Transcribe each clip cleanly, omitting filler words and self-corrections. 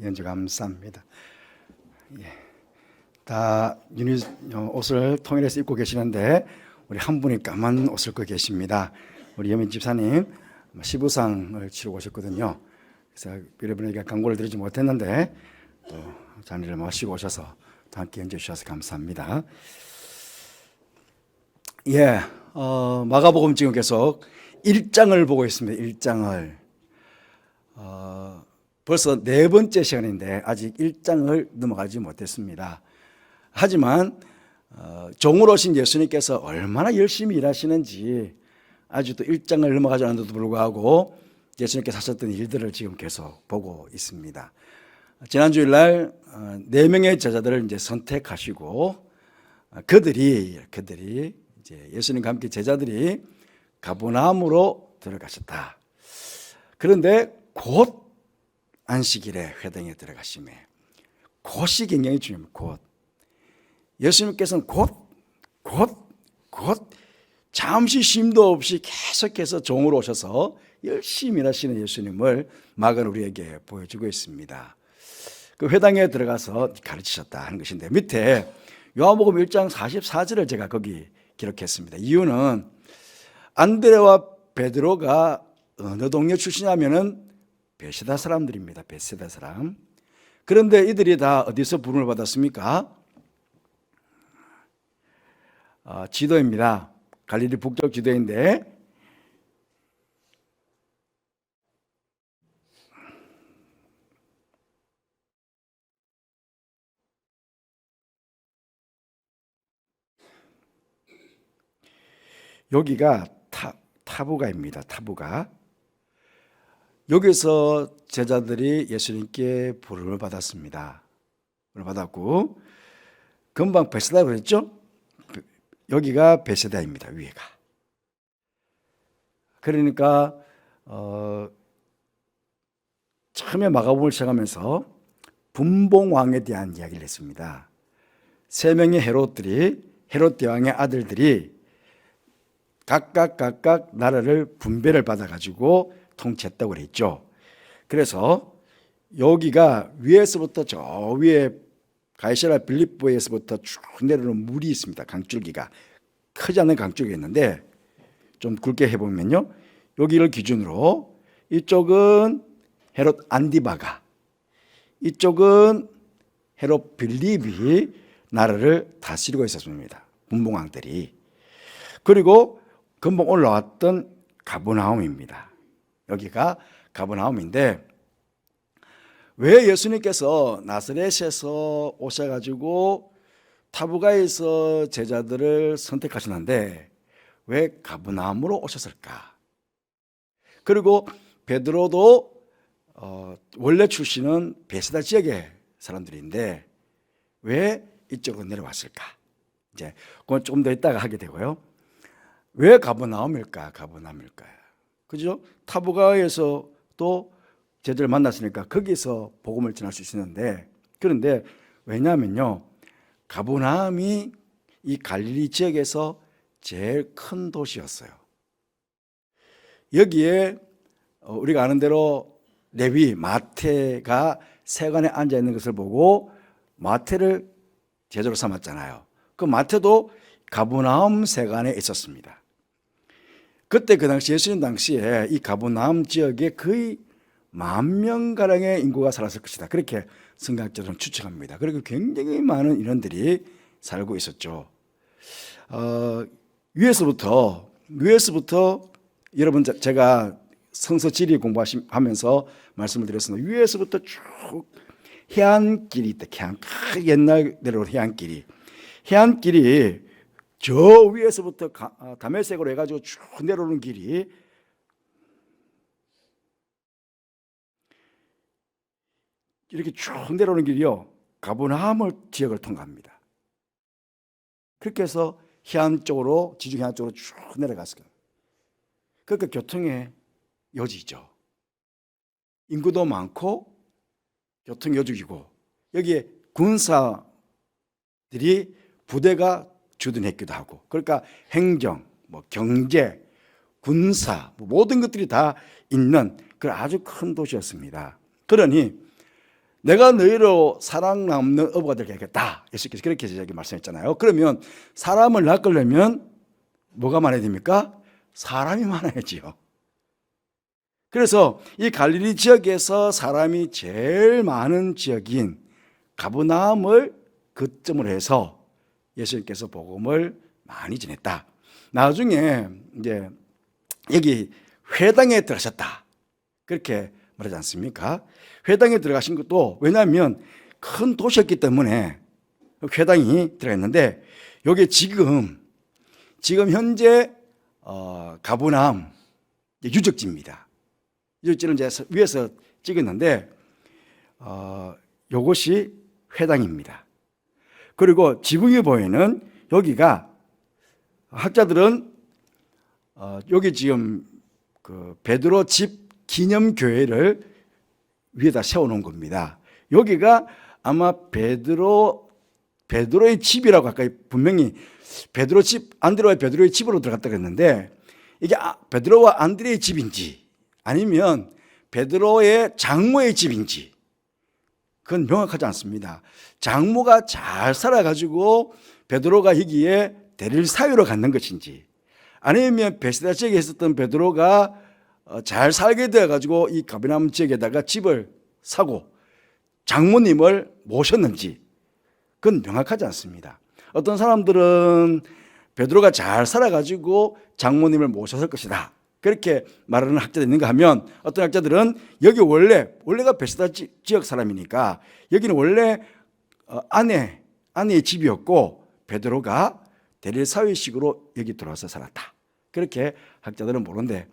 연주 감사합니다. 예. 다 옷을 통일해서 입고 계시는데 우리 한 분이 까만 옷을 입고 계십니다. 우리 여민 집사님 시부상을 치르고 오셨거든요. 그래서 여러분에게 광고를 드리지 못했는데 또 자리를 모시고 오셔서 또 함께 연주해 주셔서 감사합니다. 예, 마가복음 지금 계속 1장을 보고 있습니다. 1장을 벌써 네 번째 시간인데 아직 1장을 넘어가지 못했습니다. 하지만 종으로 오신 예수님께서 얼마나 열심히 일하시는지 아직도 1장을 넘어가지 않았는데도 불구하고 예수님께서 하셨던 일들을 지금 계속 보고 있습니다. 지난 주일날 4명의 제자들을 이제 선택하시고 그들이 이제 예수님과 함께 제자들이 가버나움으로 들어가셨다. 그런데 곧 안식일에 회당에 들어가심에 곧이 굉장히 중요합니다. 곧 예수님께서는 곧 잠시 쉼도 없이 계속해서 종으로 오셔서 열심히 일하시는 예수님을 마가는 우리에게 보여주고 있습니다. 그 회당에 들어가서 가르치셨다 하는 것인데 밑에 요한복음 1장 44절을 제가 거기 기록했습니다. 이유는 안드레와 베드로가 어느 동네 출신이냐면은 베세다 사람들입니다. 베세다 사람. 그런데 이들이 다 어디서 부름을 받았습니까? 지도입니다. 갈릴리 북쪽 지도인데 여기가 타부가입니다. 타부가. 여기서 제자들이 예수님께 부름을 받았습니다. 부름을 받았고 금방 베세다 그랬죠? 여기가 베세다입니다. 위에가. 그러니까 처음에 마가복음을 시작하면서 분봉왕에 대한 이야기를 했습니다. 3명의 헤롯 대왕의 아들들이 각각 나라를 분배를 받아가지고 통치했다고 그랬죠. 그래서 여기가 위에서부터 저 위에 가이사랴 빌립보에서부터 쭉 내려오는 물이 있습니다. 강줄기가 크지 않은 강줄기가 있는데 좀 굵게 해보면요, 여기를 기준으로 이쪽은 헤롯 안디바가, 이쪽은 헤롯 빌립이 나라를 다스리고 있었습니다. 분봉왕들이. 그리고 금방 올라왔던 가버나움입니다. 여기가 가버나움인데 왜 예수님께서 나사렛에서 오셔가지고 타부가에서 제자들을 선택하셨는데 왜 가버나움으로 오셨을까? 그리고 베드로도 원래 출신은 베세다 지역의 사람들인데 왜 이쪽으로 내려왔을까? 이제 그건 조금 더 있다가 하게 되고요. 왜 가버나움일까? 그죠? 타부가에서 또 제자를 만났으니까 거기서 복음을 전할 수 있었는데, 그런데 왜냐하면요, 가버나움이 이 갈릴리 지역에서 제일 큰 도시였어요. 여기에 우리가 아는 대로 레위 마태가 세관에 앉아 있는 것을 보고 마태를 제자로 삼았잖아요. 그 마태도 가버나움 세관에 있었습니다. 그때 그 당시 예수님 당시에 이 가버나움 지역에 거의 10,000명가량의 인구가 살았을 것이다. 그렇게 성경학자들은 추측합니다. 그리고 굉장히 많은 인원들이 살고 있었죠. 위에서부터 여러분, 제가 성서 지리 공부하면서 말씀을 드렸습니다. 위에서부터 쭉 해안길이 있다. 옛날대로 해안길이 저 위에서부터 다메섹으로 해가지고 쭉 내려오는 길이 이렇게 쭉 내려오는 길이요, 가버나움 지역을 통과합니다. 그렇게 해서 해안 쪽으로, 지중 해안 쪽으로 쭉 내려갔어요. 그러니까 교통의 요지죠. 인구도 많고 교통 요지이고 여기에 군사들이 부대가 주둔했기도 하고, 그러니까 행정, 경제, 군사 모든 것들이 다 있는 그런 아주 큰 도시였습니다. 그러니 내가 너희로 사랑 남는 어부가 되게 하겠다. 예수께서 그렇게 제자에게 말씀했잖아요. 그러면 사람을 낚으려면 뭐가 많아야 됩니까? 사람이 많아야지요. 그래서 이 갈릴리 지역에서 사람이 제일 많은 지역인 가버나움을 거점으로 해서 예수님께서 복음을 많이 전했다. 나중에 이제 여기 회당에 들어가셨다. 그렇게 말하지 않습니까? 회당에 들어가신 것도 왜냐하면 큰 도시였기 때문에 회당이 들어갔는데 여기 지금 현재 가버나움 유적지입니다. 유적지는 이제 위에서 찍었는데 이것이 회당입니다. 그리고 지붕이 보이는 여기가 학자들은 여기 지금 그 베드로 집 기념교회를 위에다 세워놓은 겁니다. 여기가 아마 베드로의 집이라고 아까 분명히 베드로 집, 안드레와 베드로의 집으로 들어갔다 그랬는데 이게 베드로와 안드레의 집인지 아니면 베드로의 장모의 집인지 그건 명확하지 않습니다. 장모가 잘 살아가지고 베드로가 여기에 대를 사유로 갖는 것인지 아니면 베세다 지역에 있었던 베드로가 잘 살게 되어가지고 이 가버나움 지역에다가 집을 사고 장모님을 모셨는지 그건 명확하지 않습니다. 어떤 사람들은 베드로가 잘 살아가지고 장모님을 모셨을 것이다. 그렇게 말하는 학자들이 있는가 하면 어떤 학자들은 여기 원래가 베세다 지역 사람이니까 여기는 원래 아내의 집이었고 베드로가 대릴 사회식으로 여기 들어와서 살았다. 그렇게 학자들은 보는데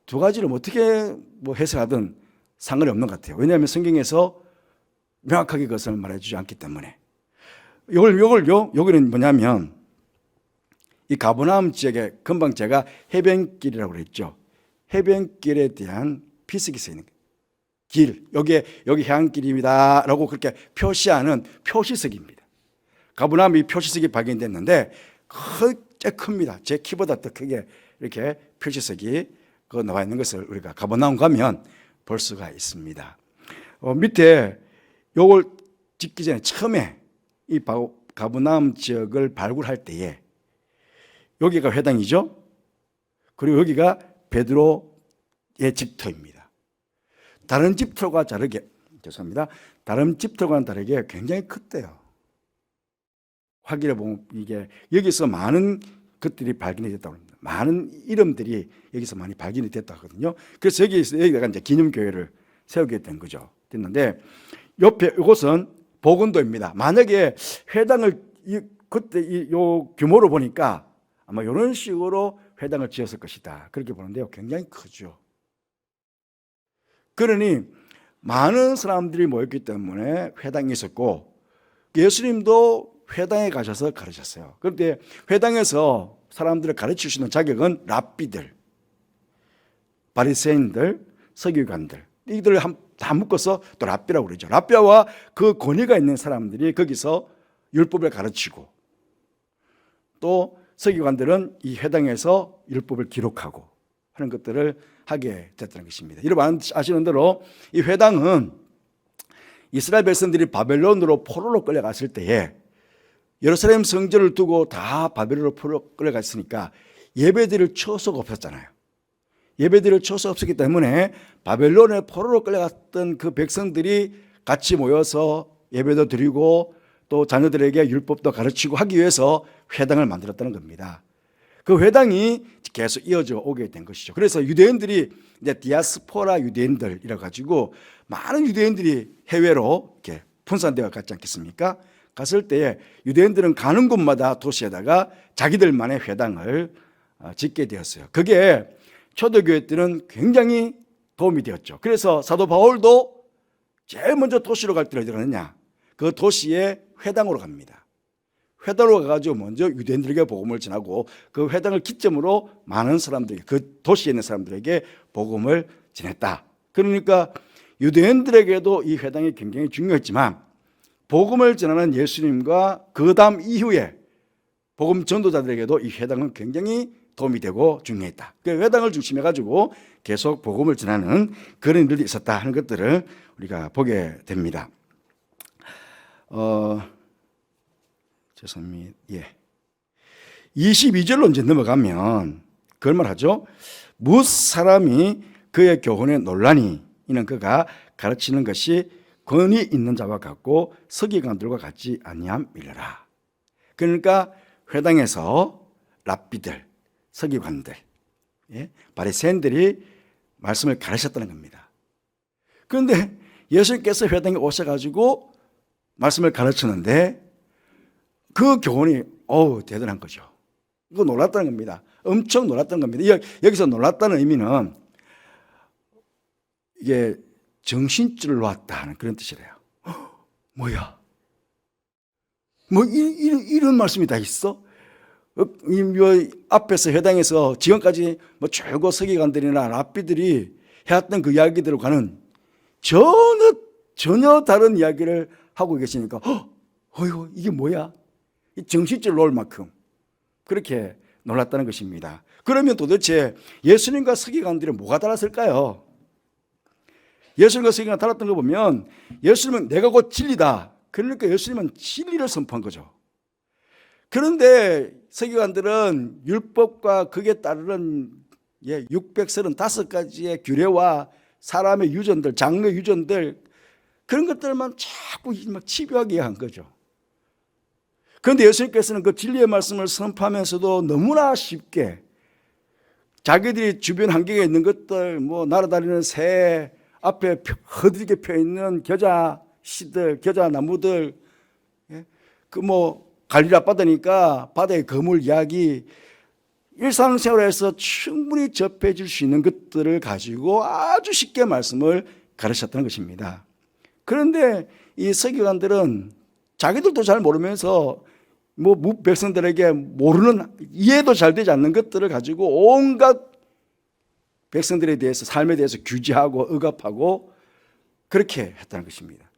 두 가지를 어떻게 해석하든 상관이 없는 것 같아요. 왜냐하면 성경에서 명확하게 그것을 말해주지 않기 때문에. 여기는 뭐냐면 이 가버나움 지역에 금방 제가 해변길이라고 그랬죠. 해변길에 대한 피석이 써 있는 길, 여기 해안길입니다라고 그렇게 표시하는 표시석입니다. 가버나움이 표시석이 발견됐는데 꽤 큽니다. 제 키보다 더 크게 이렇게 표시석이 나와 있는 것을 우리가 가버나움 가면 볼 수가 있습니다. 밑에 요걸 짓기 전에 처음에 이 가버나움 지역을 발굴할 때에 여기가 회당이죠. 그리고 여기가 베드로의 집터입니다. 다른 집터와 다르게 다른 집터와는 다르게 굉장히 컸대요. 확인해 보면 이게 여기서 많은 것들이 발견이 됐다고 합니다. 많은 이름들이 여기서 많이 발견이 됐다 하거든요. 그래서 여기다가 이제 기념교회를 세우게 된 거죠. 됐는데 옆에 이곳은 보건도입니다. 만약에 회당을 그때 요 규모로 보니까 아마 이런 식으로 회당을 지었을 것이다. 그렇게 보는데요. 굉장히 크죠. 그러니 많은 사람들이 모였기 때문에 회당이 있었고 예수님도 회당에 가셔서 가르쳤어요. 그런데 회당에서 사람들을 가르치시는 자격은 랍비들, 바리새인들, 서기관들 이들을 다 묶어서 또 랍비라고 그러죠. 랍비와 그 권위가 있는 사람들이 거기서 율법을 가르치고 또 서기관들은 이 회당에서 율법을 기록하고 하는 것들을 하게 됐다는 것입니다. 여러분 아시는 대로 이 회당은 이스라엘 백성들이 바벨론으로 포로로 끌려갔을 때에 예루살렘 성전을 두고 다 바벨론으로 포로로 끌려갔으니까 예배드릴 처소가 없었잖아요. 예배드릴 처소가 없었기 때문에 바벨론에 포로로 끌려갔던 그 백성들이 같이 모여서 예배도 드리고 또 자녀들에게 율법도 가르치고 하기 위해서 회당을 만들었다는 겁니다. 그 회당이 계속 이어져 오게 된 것이죠. 그래서 유대인들이 이제 디아스포라 유대인들이라 가지고 많은 유대인들이 해외로 이렇게 분산되어 갔지 않겠습니까? 갔을 때에 유대인들은 가는 곳마다 도시에다가 자기들만의 회당을 짓게 되었어요. 그게 초대교회 때는 굉장히 도움이 되었죠. 그래서 사도 바울도 제일 먼저 도시로 갈 때 어디 가느냐? 그 도시의 회당으로 갑니다. 회당으로 가가지고 먼저 유대인들에게 복음을 전하고 그 회당을 기점으로 많은 사람들에게 그 도시에 있는 사람들에게 복음을 전했다. 그러니까 유대인들에게도 이 회당이 굉장히 중요했지만 복음을 전하는 예수님과 그 다음 이후에 복음 전도자들에게도 이 회당은 굉장히 도움이 되고 중요했다. 그 회당을 중심해 가지고 계속 복음을 전하는 그런 일들이 있었다 하는 것들을 우리가 보게 됩니다. 죄송합니다. 22절로 이제 넘어가면 그걸 말하죠. 무엇 사람이 그의 교훈에 논란이 이는 그가 가르치는 것이 권위 있는 자와 같고 서기관들과 같지 아니함이라. 그러니까 회당에서 랍비들, 서기관들, 바리새인들이 말씀을 가르쳤다는 겁니다. 그런데 예수님께서 회당에 오셔가지고 말씀을 가르쳤는데 그 교훈이 대단한 거죠. 이거 놀랐다는 겁니다. 엄청 놀랐다는 겁니다. 여기서 놀랐다는 의미는 이게 정신줄을 놨다는 그런 뜻이래요. 뭐야? 이런 말씀이 다 있어? 앞에서 회당에서 지금까지 최고 서기관들이나 랍비들이 해왔던 그 이야기대로 가는 전혀 다른 이야기를 하고 계시니까 어이구 이게 뭐야? 정신줄 놓을 만큼 그렇게 놀랐다는 것입니다. 그러면 도대체 예수님과 서기관들이 뭐가 달랐을까요? 예수님과 서기관이 달랐던 거 보면 예수님은 내가 곧 진리다. 그러니까 예수님은 진리를 선포한 거죠. 그런데 서기관들은 율법과 그에 따르는 635가지의 규례와 사람의 유전들, 장래 유전들 그런 것들만 자꾸 막 집요하게 한 거죠. 그런데 예수님께서는 그 진리의 말씀을 선포하면서도 너무나 쉽게 자기들이 주변 환경에 있는 것들, 날아다니는 새, 앞에 허들게 펴 있는 겨자 씨들, 겨자 나무들, 갈릴리 바다니까 바다의 거물 이야기, 일상생활에서 충분히 접해질 수 있는 것들을 가지고 아주 쉽게 말씀을 가르쳤다는 것입니다. 그런데 이 서기관들은 자기들도 잘 모르면서 백성들에게 모르는, 이해도 잘 되지 않는 것들을 가지고 온갖 백성들에 대해서, 삶에 대해서 규제하고 억압하고 그렇게 했다는 것입니다.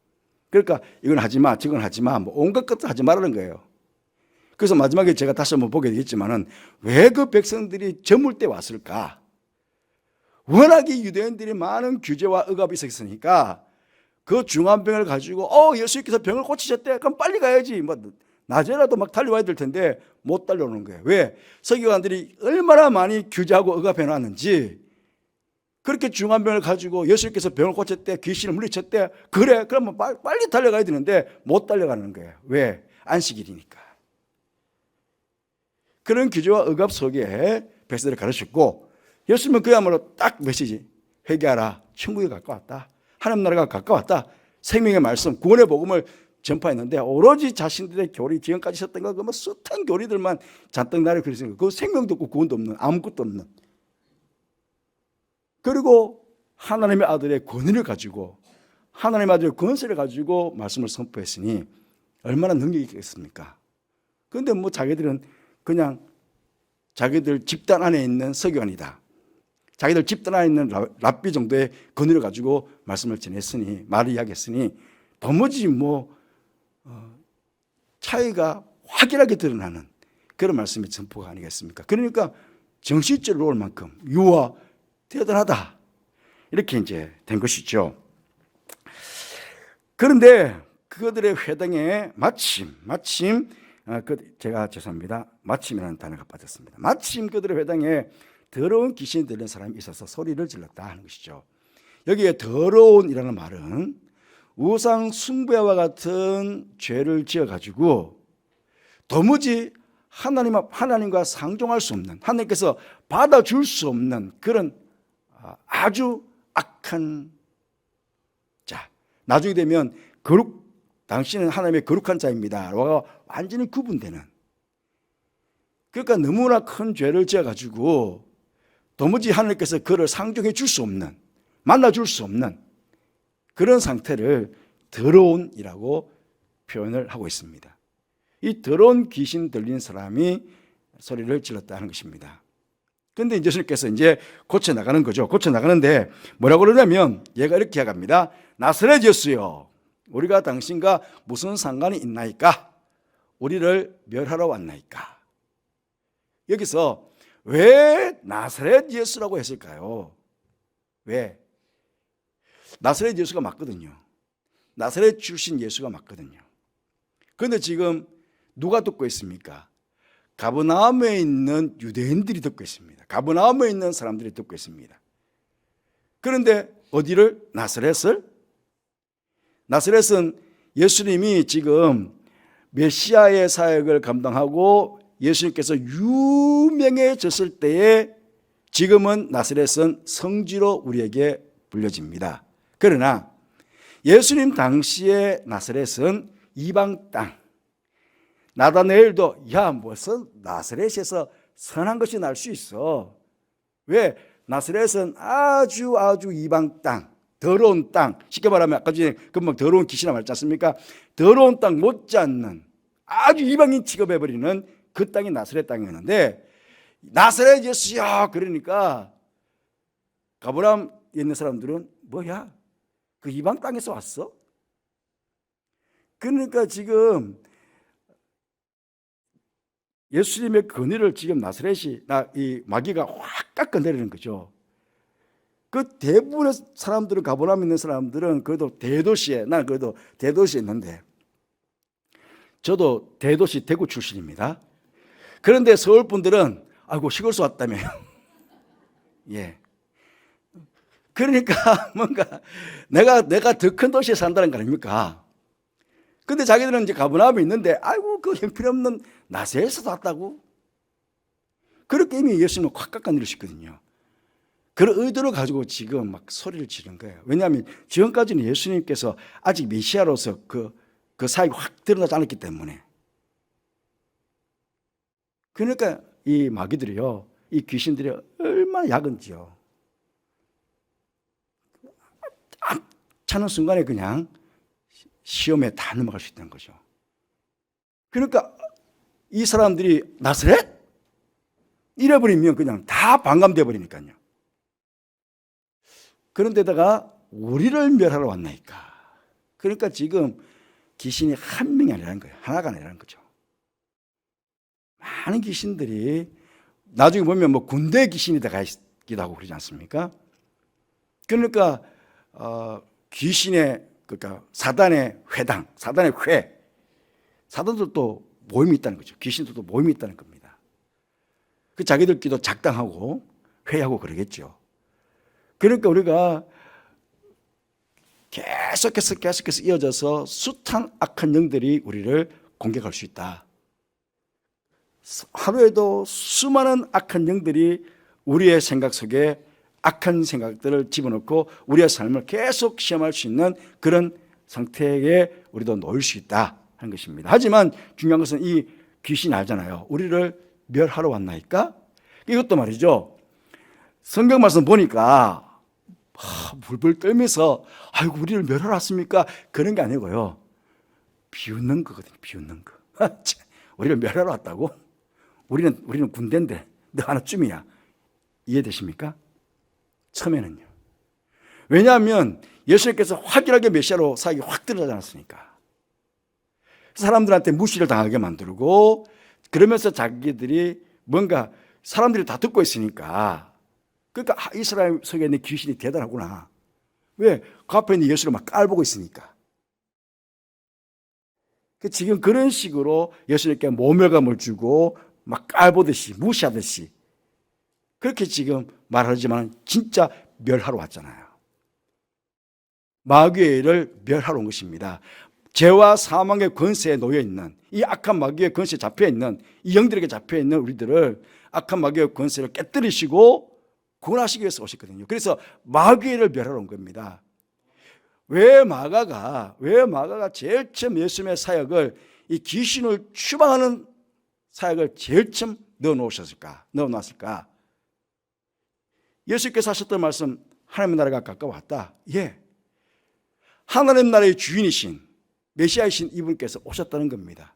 그러니까 이건 하지 마, 저건 하지 마, 온갖 것들 하지 말라는 거예요. 그래서 마지막에 제가 다시 한번 보게 되겠지만은 왜 그 백성들이 저물 때 왔을까? 워낙에 유대인들이 많은 규제와 억압이 있었으니까 그 중한 병을 가지고 예수님께서 병을 고치셨대. 그럼 빨리 가야지. 낮에라도 막 달려와야 될 텐데 못 달려오는 거예요. 왜? 서기관들이 얼마나 많이 규제하고 억압해 놨는지 그렇게 중한 병을 가지고 예수님께서 병을 고쳤대, 귀신을 물리쳤대. 그래, 그러면 빨리 달려가야 되는데 못 달려가는 거예요. 왜? 안식일이니까. 그런 규제와 억압 속에 백성들을 가르쳤고 예수님은 그야말로 딱 메시지, 회개하라, 천국이 가까웠다, 하나님 나라가 가까웠다, 생명의 말씀, 구원의 복음을 전파했는데 오로지 자신들의 교리, 지금까지 있었던 거 숱한 교리들만 잔뜩 나를 그리는 거, 그 생명도 없고 구원도 없는, 아무것도 없는, 그리고 하나님의 아들의 권위를 가지고, 하나님의 아들의 권세를 가지고 말씀을 선포했으니 얼마나 능력이 있겠습니까? 그런데 자기들은 그냥 자기들 집단 안에 있는 서기관이다, 자기들 집단 안에 있는 랍비 정도의 권위를 가지고 말씀을 전했으니, 말을 이야기했으니 도무지 차이가 확연하게 드러나는 그런 말씀의 전포가 아니겠습니까? 그러니까 정신줄을 놓을 만큼 유와 대단하다, 이렇게 이제 된 것이죠. 그런데 그들의 회당에 마침 제가 죄송합니다, 마침이라는 단어가 빠졌습니다. 마침 그들의 회당에 더러운 귀신이 들린 사람이 있어서 소리를 질렀다 하는 것이죠. 여기에 더러운이라는 말은 우상 숭배와 같은 죄를 지어가지고 도무지 하나님과 상종할 수 없는, 하나님께서 받아줄 수 없는 그런 아주 악한 자, 나중에 되면 당신은 하나님의 거룩한 자입니다 라고 완전히 구분되는, 그러니까 너무나 큰 죄를 지어가지고 도무지 하나님께서 그를 상종해 줄 수 없는, 만나줄 수 없는 그런 상태를 더러운이라고 표현을 하고 있습니다. 이 더러운 귀신 들린 사람이 소리를 질렀다는 것입니다. 그런데 예수님께서 이제 고쳐나가는 거죠. 고쳐나가는데 뭐라고 그러냐면 얘가 이렇게 이야기합니다. 나사렛 예수여, 우리가 당신과 무슨 상관이 있나이까? 우리를 멸하러 왔나이까? 여기서 왜 나사렛 예수라고 했을까요? 왜? 나사렛 예수가 맞거든요. 나사렛 출신 예수가 맞거든요. 그런데 지금 누가 듣고 있습니까? 가버나움에 있는 유대인들이 듣고 있습니다. 가버나움에 있는 사람들이 듣고 있습니다. 그런데 어디를? 나사렛을? 나사렛은 예수님이 지금 메시아의 사역을 감당하고 예수님께서 유명해졌을 때에 지금은 나사렛은 성지로 우리에게 불려집니다. 그러나 예수님 당시의 나사렛은 이방 땅. 나다나엘도 야 무슨 나사렛에서 선한 것이 날 수 있어. 왜? 나사렛은 아주 이방 땅, 더러운 땅. 쉽게 말하면 아까 전에 금방 더러운 귀신이라 말했지 않습니까? 더러운 땅 못지않는 아주 이방인 취급해버리는 그 땅이 나사렛 땅이었는데 나사렛 예수야 그러니까 가버나움에 있는 사람들은 뭐야? 그 이방 땅에서 왔어? 그러니까 지금 예수님의 권위를 지금 나사렛이 이 마귀가 확 깎아내리는 거죠. 그 대부분의 사람들은 가버나움에 있는 사람들은 그래도 대도시에 난 그래도 대도시에 있는데 저도 대도시 대구 출신입니다. 그런데 서울 분들은 아이고 시골서 왔다며요. 예. 그러니까 뭔가 내가 더 큰 도시에 산다는 거 아닙니까? 근데 자기들은 이제 가버나움에 있는데 아이고 그 형편없는 나사렛에서 왔다고? 그렇게 이미 예수님은 확 깎아내리셨거든요. 그런 의도를 가지고 지금 막 소리를 지른 거예요. 왜냐하면 지금까지는 예수님께서 아직 메시아로서 그 사역이 확 드러나지 않았기 때문에. 그러니까 이 마귀들이요, 이 귀신들이 얼마나 약은지요. 차는 순간에 그냥 시험에 다 넘어갈 수 있다는 거죠. 그러니까 이 사람들이 나사렛? 이래버리면 그냥 다 반감돼 버리니까요. 그런데다가 우리를 멸하러 왔나이까. 그러니까 지금 귀신이 한 명이 아니라는 거예요. 하나가 아니라는 거죠. 많은 귀신들이 나중에 보면 뭐 군대 귀신이 들어가 있기도 하고 그러지 않습니까? 그러니까 귀신의 그러니까 사단의 회당, 사단의 회, 사단들도 모임이 있다는 거죠. 귀신들도 모임이 있다는 겁니다. 그 자기들끼리도 작당하고 회하고 그러겠죠. 그러니까 우리가 계속해서 이어져서 숱한 악한 영들이 우리를 공격할 수 있다. 하루에도 수많은 악한 영들이 우리의 생각 속에 악한 생각들을 집어넣고 우리의 삶을 계속 시험할 수 있는 그런 상태에 우리도 놓일 수 있다 하는 것입니다. 하지만 중요한 것은 이 귀신이 알잖아요. 우리를 멸하러 왔나이까? 이것도 말이죠. 성경 말씀 보니까 불불 떨면서 아이고 우리를 멸하러 왔습니까? 그런 게 아니고요. 비웃는 거거든요. 비웃는 거. 우리를 멸하러 왔다고? 우리는 군대인데 너 하나쯤이야. 이해되십니까? 처음에는요. 왜냐하면 예수님께서 확실하게 메시아로 사역이 확 드러나지 않았으니까. 사람들한테 무시를 당하게 만들고 그러면서 자기들이 뭔가 사람들이 다 듣고 있으니까 그러니까 이스라엘 속에 있는 귀신이 대단하구나. 왜? 그 앞에 있는 예수를 막 깔보고 있으니까. 지금 그런 식으로 예수님께 모멸감을 주고 막 깔보듯이 무시하듯이 그렇게 지금 말하지만 진짜 멸하러 왔잖아요. 마귀를 멸하러 온 것입니다. 죄와 사망의 권세에 놓여있는 이 악한 마귀의 권세에 잡혀있는 이 영들에게 잡혀있는 우리들을 악한 마귀의 권세를 깨뜨리시고 구원하시기 위해서 오셨거든요. 그래서 마귀를 멸하러 온 겁니다. 왜 마가가 제일 처음 예수님의 사역을 이 귀신을 추방하는 사역을 제일 처음 넣어놨을까? 예수께서 하셨던 말씀, 하나님의 나라가 가까웠다. 예. 하나님 나라의 주인이신 메시아이신 이분께서 오셨다는 겁니다.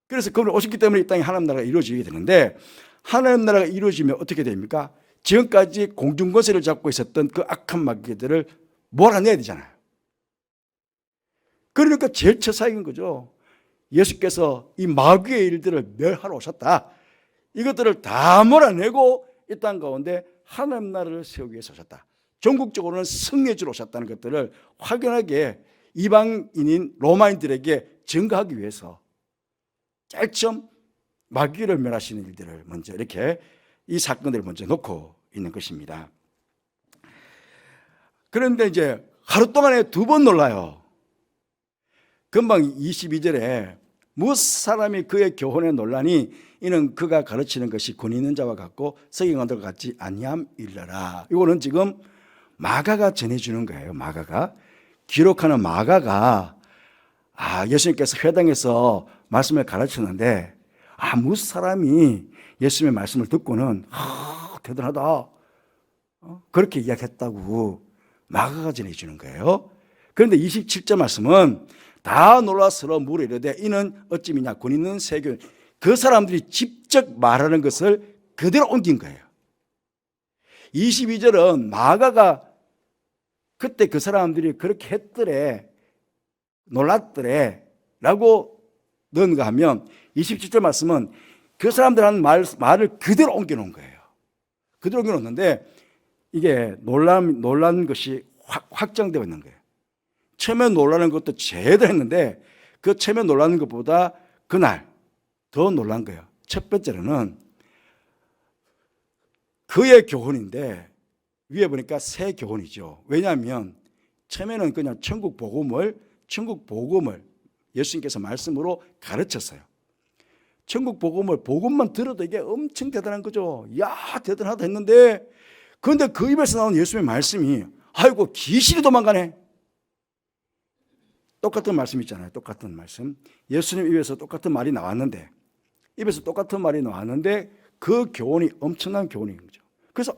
그래서 그분이 오셨기 때문에 이 땅에 하나님 나라가 이루어지게 되는데 하나님 나라가 이루어지면 어떻게 됩니까? 지금까지 공중권세를 잡고 있었던 그 악한 마귀들을 몰아내야 되잖아요. 그러니까 제일 첫 사역인 거죠. 예수께서 이 마귀의 일들을 멸하러 오셨다. 이것들을 다 몰아내고 이 땅 가운데 하나님 나라를 세우기 위해서 오셨다. 전국적으로는 승리해주러 오셨다는 것들을 확연하게 이방인인 로마인들에게 증거하기 위해서 제일 처음 마귀를 멸하시는 일들을 먼저 이렇게 이 사건들을 먼저 놓고 있는 것입니다. 그런데 이제 하루 동안에 2번 놀라요. 금방 22절에 무슨 사람이 그의 교훈에 놀라니 이는 그가 가르치는 것이 권 있는 자와 같고 서기관들과 같지 아니함이러라. 이거는 지금 마가가 전해주는 거예요. 마가가 기록하는 마가가 예수님께서 회당에서 말씀을 가르쳤는데 무슨 사람이 예수님의 말씀을 듣고는 대단하다 그렇게 이야기했다고 마가가 전해주는 거예요. 그런데 27절 말씀은 다 놀라서로 물어 이르되 이는 어찌미냐 권 있는 세교 그 사람들이 직접 말하는 것을 그대로 옮긴 거예요. 22절은 마가가 그때 그 사람들이 그렇게 했더래 놀랐더래 라고 넣은가 하면 27절 말씀은 그 사람들 하는 말을 그대로 옮겨놓은 거예요. 그대로 옮겨놓는데 이게 놀란 것이 확정되어 있는 거예요. 처음에 놀라는 것도 제대로 했는데 그 처음에 놀라는 것보다 그날 더 놀란 거예요. 첫 번째로는 그의 교훈인데 위에 보니까 새 교훈이죠. 왜냐하면 처음에는 그냥 천국 복음을 예수님께서 말씀으로 가르쳤어요. 천국 복음만 들어도 이게 엄청 대단한 거죠. 대단하다 했는데 그런데 그 입에서 나온 예수님의 말씀이 아이고 귀신이 도망가네. 똑같은 말씀 있잖아요. 똑같은 말씀. 예수님 입에서 똑같은 말이 나왔는데 그 교훈이 엄청난 교훈인 거죠. 그래서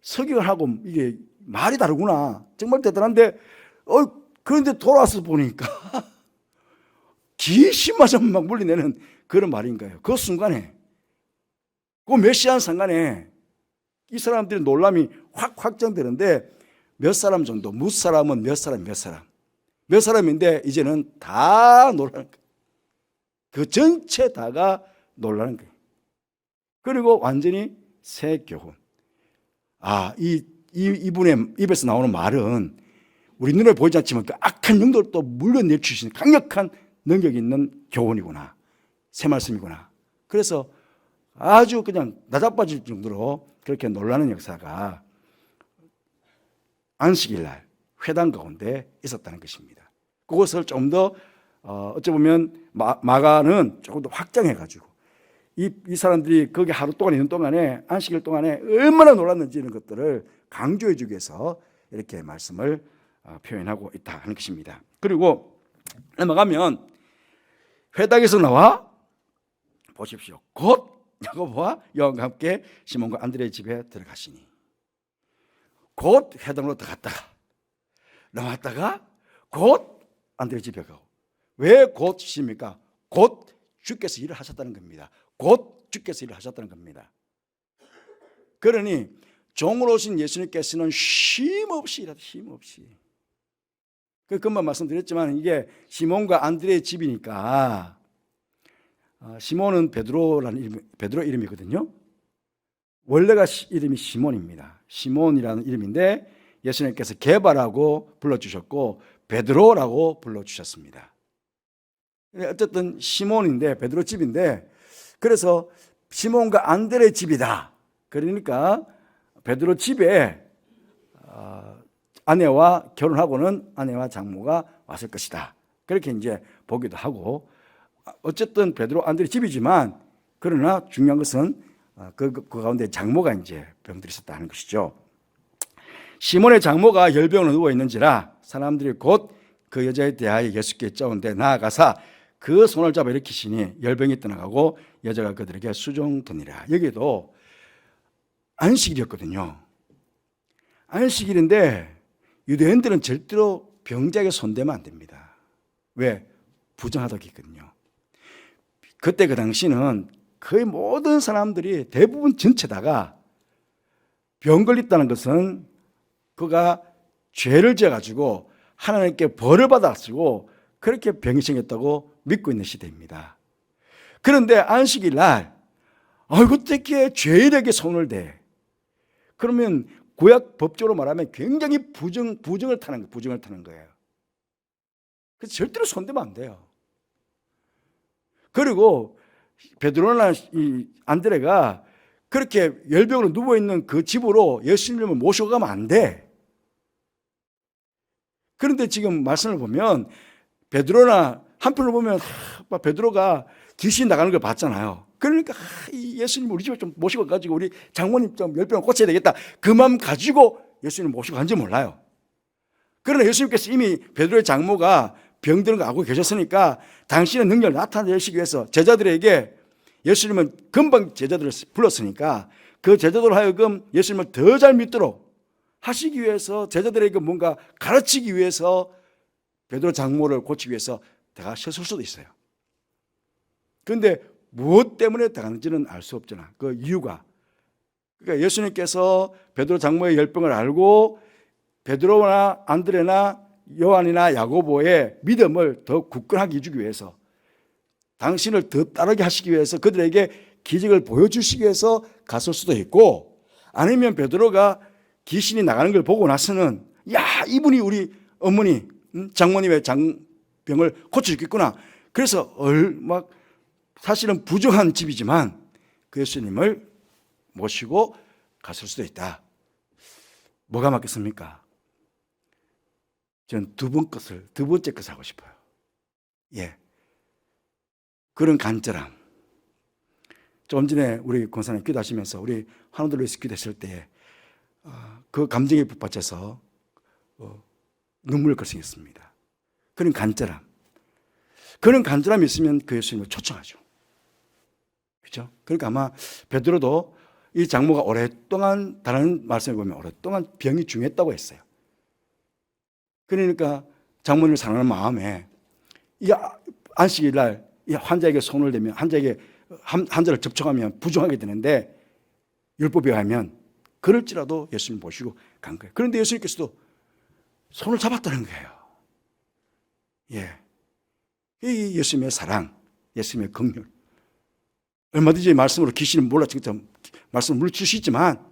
서기관하고 이게 말이 다르구나. 정말 대단한데 그런데 돌아와서 보니까 귀신마저 막 물리내는 그런 말인 거예요. 그 순간에 그 메시안 상간에 이 사람들의 놀람이 확정되는데 몇 사람 정도 무사람은 몇 사람인데 이제는 다 놀라는 거예요. 그 전체 다가 놀라는 거예요. 그리고 완전히 새 교훈. 이분의 입에서 나오는 말은 우리 눈에 보이지 않지만 그 악한 영도를 또 물려내주시는 강력한 능력이 있는 교훈이구나. 새 말씀이구나. 그래서 아주 그냥 나자빠질 정도로 그렇게 놀라는 역사가 안식일 날 회당 가운데 있었다는 것입니다. 그것을 좀 더 어찌 보면 마가는 조금 더 확장해가지고 이 사람들이 거기 하루 동안 있는 동안에 안식일 동안에 얼마나 놀랐는지 이런 것들을 강조해 주기 위해서 이렇게 말씀을 표현하고 있다 하는 것입니다. 그리고 넘어가면 회당에서 나와 보십시오. 곧 야고보와 요한과 함께 시몬과 안드레의 집에 들어가시니 곧 회당으로 들어갔다가 나왔다가 곧 안드레의 집에 가고 왜 곧입니까? 곧 주께서 일을 하셨다는 겁니다. 곧 주께서 일을 하셨다는 겁니다. 그러니 종으로 오신 예수님께서는 쉼없이 일하다 쉼없이 금방 말씀드렸지만 이게 시몬과 안드레의 집이니까 시몬은 베드로 이름이거든요. 원래가 이름이 시몬입니다. 시몬이라는 이름인데 예수님께서 게바라고 불러주셨고 베드로라고 불러주셨습니다. 어쨌든 시몬인데 베드로 집인데 그래서 시몬과 안드레의 집이다. 그러니까 베드로 집에 아내와 결혼하고는 아내와 장모가 왔을 것이다. 그렇게 이제 보기도 하고 어쨌든 베드로 안드레 집이지만 그러나 중요한 것은 그 가운데 장모가 이제 병들이 있었다는 것이죠. 시몬의 장모가 열병으로 누워 있는지라 사람들이 곧 그 여자에 대하여 예수께 짜온데 나아가사 그 손을 잡아 일으키시니 열병이 떠나가고 여자가 그들에게 수종되니라. 여기도 안식일이었거든요. 안식일인데 유대인들은 절대로 병자에게 손대면 안 됩니다. 왜? 부정하다기거든요. 그때 그 당시는 거의 모든 사람들이 대부분 전체다가 병 걸렸다는 것은 그가 죄를 지어가지고 하나님께 벌을 받았고 그렇게 병이 생겼다고 믿고 있는 시대입니다. 그런데 안식일 날 어떻게 죄인에게 손을 대? 그러면 구약 법적으로 말하면 굉장히 부정을 타는 거예요. 그래서 절대로 손대면 안 돼요. 그리고 베드로나 이 안드레가 그렇게 열병으로 누워있는 그 집으로 예수님을 모시고 가면 안 돼. 그런데 지금 말씀을 보면 베드로나 한편으로 보면 베드로가 귀신 나가는 걸 봤잖아요. 그러니까 예수님 우리 집에 좀 모시고 가지고 우리 장모님 좀 열병을 고쳐야 되겠다. 그 마음 가지고 예수님 모시고 간지 몰라요. 그러나 예수님께서 이미 베드로의 장모가 병드는 거 알고 계셨으니까 당신의 능력을 나타내시기 위해서 제자들에게 예수님은 금방 제자들을 불렀으니까 그 제자들 하여금 예수님을 더 잘 믿도록 하시기 위해서 제자들에게 뭔가 가르치기 위해서 베드로 장모를 고치기 위해서 들어가셨을 수도 있어요. 그런데 무엇 때문에 당하는지는 알 수 없잖아. 그 이유가. 그러니까 예수님께서 베드로 장모의 열병을 알고 베드로나 안드레나 요한이나 야고보의 믿음을 더 굳건하게 해주기 위해서, 당신을 더 따르게 하시기 위해서 그들에게 기적을 보여주시기 위해서 갔을 수도 있고, 아니면 베드로가 귀신이 나가는 걸 보고 나서는 야, 이분이 우리 어머니 장모님의 장병을 고쳐주겠구나. 그래서 막 사실은 부정한 집이지만 그 예수님을 모시고 갔을 수도 있다. 뭐가 맞겠습니까? 저는 두 번째 것을 하고 싶어요. 예. 그런 간절함. 조금 전에 우리 권사님 기도하시면서 우리 환우들을 위해서 기도했을 때 그 감정에 북받쳐서 눈물을 글썽였습니다. 그런 간절함. 그런 간절함이 있으면 그 예수님을 초청하죠. 그렇죠? 그러니까 아마 베드로도 이 장모가 오랫동안, 다른 말씀에 보면 오랫동안 병이 중했다고 했어요. 그러니까 장모님을 사랑하는 마음에 이 안식일 날 이 환자에게 손을 대면, 환자를 접촉하면 부정하게 되는데 율법에 의하면 그럴지라도 예수님 모시고 간 거예요. 그런데 예수님께서도 손을 잡았다는 거예요. 예. 이 예수님의 사랑, 예수님의 긍휼. 얼마든지 말씀으로 귀신을 몰라치기 때문에 말씀을 물리칠 수 있지만,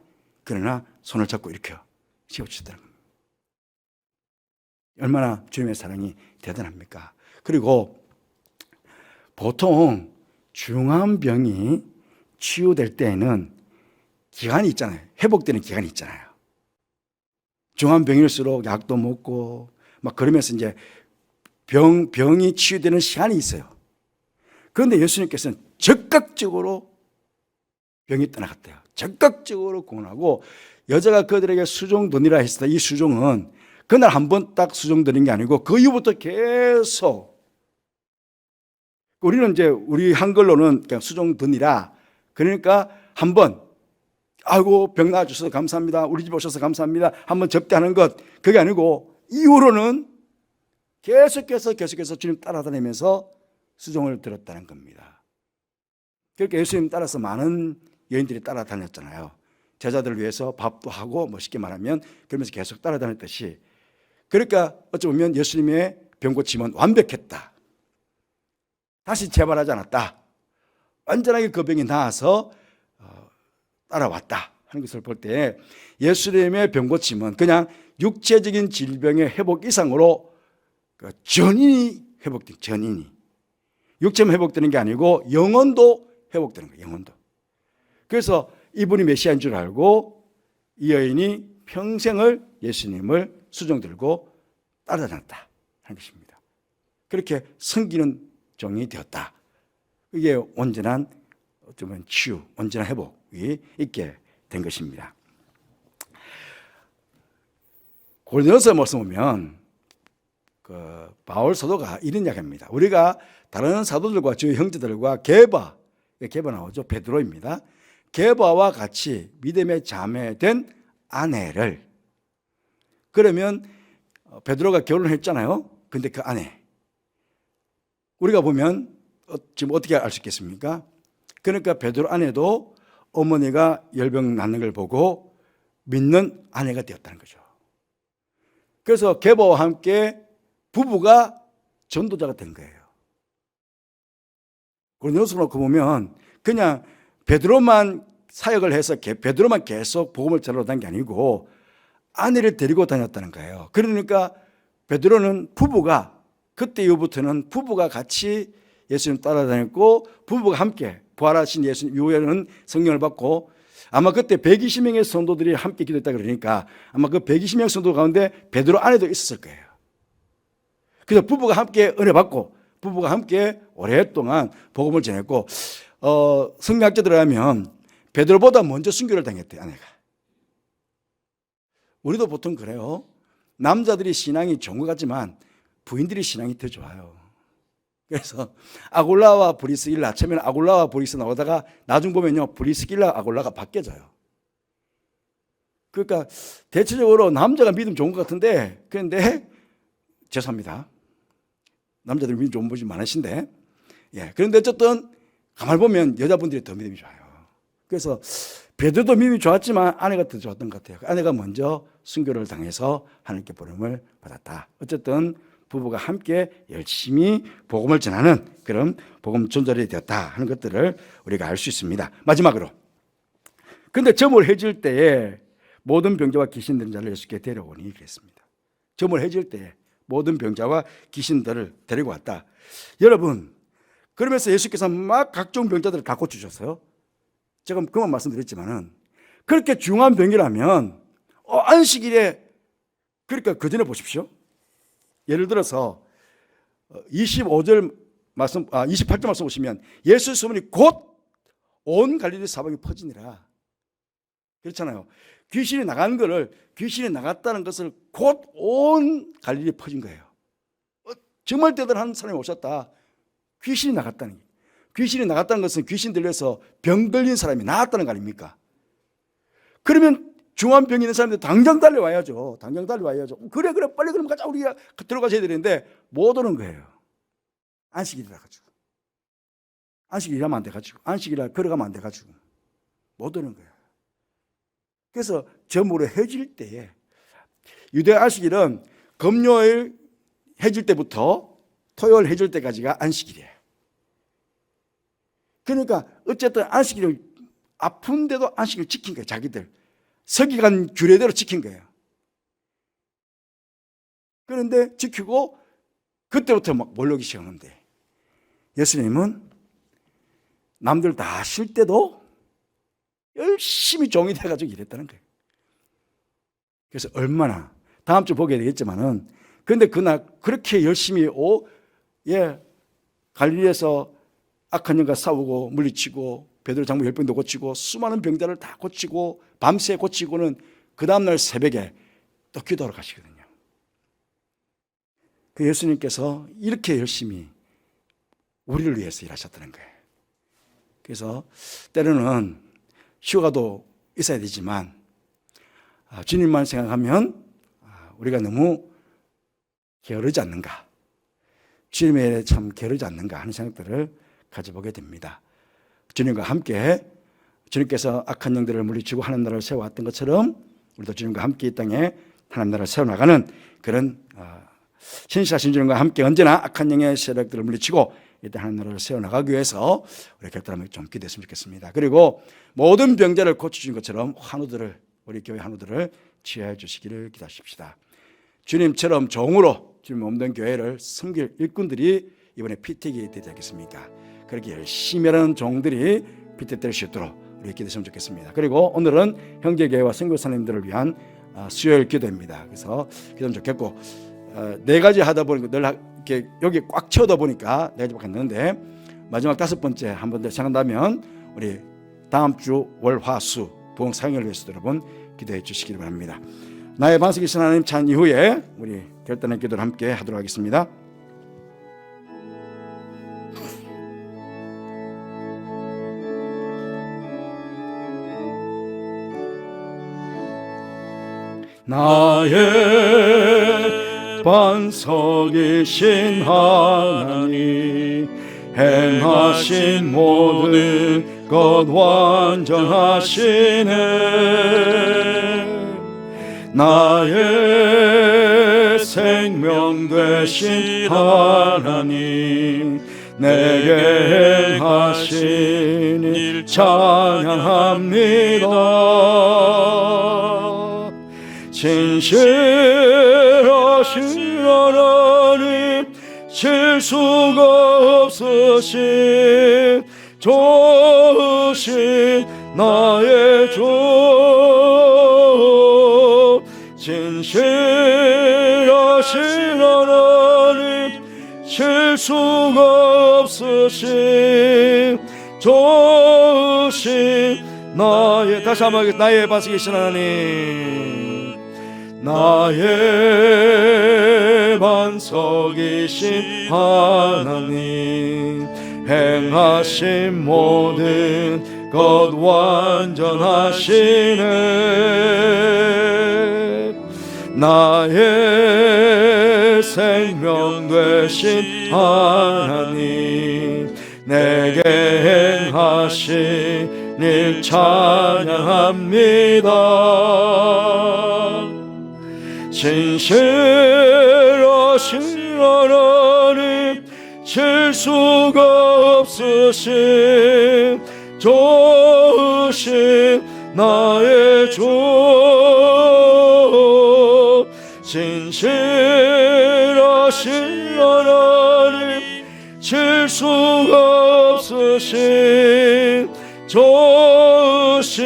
그러나 손을 잡고 이렇게 세워주셨다는 겁니다. 얼마나 주님의 사랑이 대단합니까? 그리고 보통 중한 병이 치유될 때에는 기간이 있잖아요. 회복되는 기간이 있잖아요. 중한 병일수록 약도 먹고 막 그러면서 이제 병이 치유되는 시간이 있어요. 그런데 예수님께서는 즉각적으로 병이 떠나갔대요. 즉각적으로 구원하고, 여자가 그들에게 수종 드니라 했을 때 이 수종은 그날 한 번 딱 수종 드린 게 아니고 그 이후부터 계속, 우리는 이제 우리 한글로는 그냥 수종 드니라, 그러니까 한 번 아이고 병 나아주셔서 감사합니다, 우리 집 오셔서 감사합니다 한번 접대하는 것, 그게 아니고 이후로는 계속해서 주님 따라다니면서 수종을 들었다는 겁니다. 그렇게 예수님 따라서 많은 여인들이 따라다녔잖아요. 제자들을 위해서 밥도 하고, 쉽게 말하면 그러면서 계속 따라다녔듯이, 그러니까 어찌 보면 예수님의 병고침은 완벽했다, 다시 재발하지 않았다, 완전하게 그 병이 나아서 따라왔다 하는 것을 볼 때, 예수님의 병고침은 그냥 육체적인 질병의 회복 이상으로 전인이 회복된, 전인이 육체만 회복되는 게 아니고 영혼도 회복되는 거예요. 영혼도. 그래서 이분이 메시아인 줄 알고 이 여인이 평생을 예수님을 수종 들고 따라다녔다 하는 것입니다. 그렇게 섬기는 종이 되었다. 이게 온전한 어쩌면 치유, 온전한 회복이 있게 된 것입니다. 고린도서 말씀 보면 바울 사도가 이런 이야기합니다. 우리가 다른 사도들과 저희 형제들과 게바 나오죠. 베드로입니다. 게바와 같이 믿음의 자매된 아내를, 그러면 베드로가 결혼했잖아요. 근데 그 아내, 우리가 보면 지금 어떻게 알 수 있겠습니까? 그러니까 베드로 아내도 어머니가 열병 낫는 걸 보고 믿는 아내가 되었다는 거죠. 그래서 게바와 함께 부부가 전도자가 된 거예요. 고린도서 놓고 보면 그냥 베드로만 사역을 해서 베드로만 계속 복음을 전하던 게 아니고 아내를 데리고 다녔다는 거예요. 그러니까 베드로는 부부가 그때 이후부터는 부부가 같이 예수님 따라다녔고 부부가 함께 부활하신 예수님 이후에는 성령을 받고 아마 그때 120명의 성도들이 함께 기도했다 그러니까 아마 그 120명 성도 가운데 베드로 안에도 있었을 거예요. 그래서 부부가 함께 은혜 받고 부부가 함께 오랫동안 복음을 전했고 성경학자들에 하면 베드로보다 먼저 순교를 당했대요. 아내가. 우리도 보통 그래요. 남자들이 신앙이 좋은 것 같지만 부인들이 신앙이 더 좋아요. 그래서 아굴라와 브리스길라, 처음에는 아굴라와 브리스 나오다가 나중 보면요 브리스길라 아굴라가 바뀌어져요. 그러니까 대체적으로 남자가 믿음 좋은 것 같은데 그런데 죄송합니다. 남자들 믿음 좋은 분이 많으신데 그런데 어쨌든 가만히 보면 여자분들이 더 믿음이 좋아요. 그래서 베드로도 믿음이 좋았지만 아내가 더 좋았던 것 같아요. 아내가 먼저 순교를 당해서 하나님께 부름을 받았다. 어쨌든 부부가 함께 열심히 복음을 전하는 그런 복음 전달이 되었다 하는 것들을 우리가 알 수 있습니다. 마지막으로 근데 점을 해줄 때에 모든 병자와 귀신 들린 자를 예수께 데려오니 그랬습니다. 점을 해줄 때에 모든 병자와 귀신들을 데리고 왔다. 여러분 그러면서 예수께서 막 각종 병자들을 다 고쳐주셨어요. 제가 그만 말씀드렸지만은 그렇게 중요한 병이라면 안식일에 그러니까 그 전에 보십시오. 예를 들어서 28절 말씀 보시면 예수의 소문이 곧 온 갈릴리 사방에 퍼지니라. 그렇잖아요. 귀신이 나갔다는 것을 곧 온 갈릴리에 퍼진 거예요. 정말 대단한 사람이 오셨다. 귀신이 나갔다는 것은 귀신 들려서 병 걸린 사람이 나았다는 거 아닙니까? 그러면 중한 병이 있는 사람들 당장 달려와야죠. 그래 빨리 그럼 가자 우리가 들어가셔야 되는데 못 오는 거예요. 안식일이라 가지고. 안식일이라면 안 돼가지고. 안식일이라 걸어가면 안 돼가지고. 못 오는 거예요. 그래서 점으로 해질 때에 유대 안식일은 금요일 해질 때부터 토요일 해질 때까지가 안식일이에요. 그러니까 어쨌든 안식일을 아픈데도 안식일을 지킨 거예요. 자기들. 서기관 규례대로 지킨 거예요. 그런데 지키고 그때부터 막 몰려오기 시작하는데 예수님은 남들 다 쉴 때도 열심히 종이 돼가지고 일했다는 거예요. 그래서 얼마나 다음 주 보게 되겠지만은 근데 그날 그렇게 열심히 갈릴리에서 악한 영과 싸우고 물리치고 베드로 장부 10병도 고치고 수많은 병자를 다 고치고 밤새 고치고는 그 다음날 새벽에 또 기도하러 가시거든요. 그 예수님께서 이렇게 열심히 우리를 위해서 일하셨다는 거예요. 그래서 때로는 휴가도 있어야 되지만 주님만 생각하면 우리가 너무 게으르지 않는가, 주님에 참 게으르지 않는가 하는 생각들을 가져보게 됩니다. 주님과 함께 주님께서 악한 영들을 물리치고 하나님 나라를 세워왔던 것처럼 우리도 주님과 함께 이 땅에 하나님 나라를 세워나가는 그런 신실하신 주님과 함께 언제나 악한 영의 세력들을 물리치고 이 땅 하나님 나라를 세워나가기 위해서 우리 결단하면 좀 기도했으면 좋겠습니다. 그리고 모든 병자를 고쳐주신 것처럼 우리 교회 환우들을 치유해 주시기를 기도하십시다. 주님처럼 종으로 주님 없는 교회를 섬길 일꾼들이 이번에 피택이 되지 않겠습니까? 그렇게 열심히 하는 종들이 피택될 수 있도록 우리 기도했으면 좋겠습니다. 그리고 오늘은 형제교회와 선교사님들을 위한 수요일 기도입니다. 그래서 기도하면 좋겠고 4가지 하다 보니까 늘 이렇게 여기 꽉 채우다 보니까 4가지밖에 안 되는데 마지막 5번째 한 번 더 생각나면 우리 다음 주 월, 화, 수 부흥 사역을 위해서 여러분 기도해 주시기 바랍니다. 나의 반석이신 하나님 찬 이후에 우리 결단의 기도를 함께 하도록 하겠습니다. 나의 반석이신 하나님 행하신 모든 것 완전하시네. 나의 생명 되신 하나님 내게 행하신 일 찬양합니다. 진실하신 하나님, 실수가 없으신 좋으신 나의 주, 진실하신 하나님, 실수가 없으신 좋으신 나의, 다시 한번 나의 반석이신 하나님, 나의 반석이신 하나님, 행하신 모든 것 완전하시네. 나의 생명 되신 하나님, 내게 행하신 일 찬양합니다. 진실하신 하나님, 실수가 없으신 좋으신 나의 주, 진실하신 하나님, 실수가 없으신 좋으신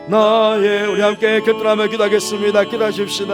나의, 우리 함께 곁들하며 기도하겠습니다. 기도하십시다.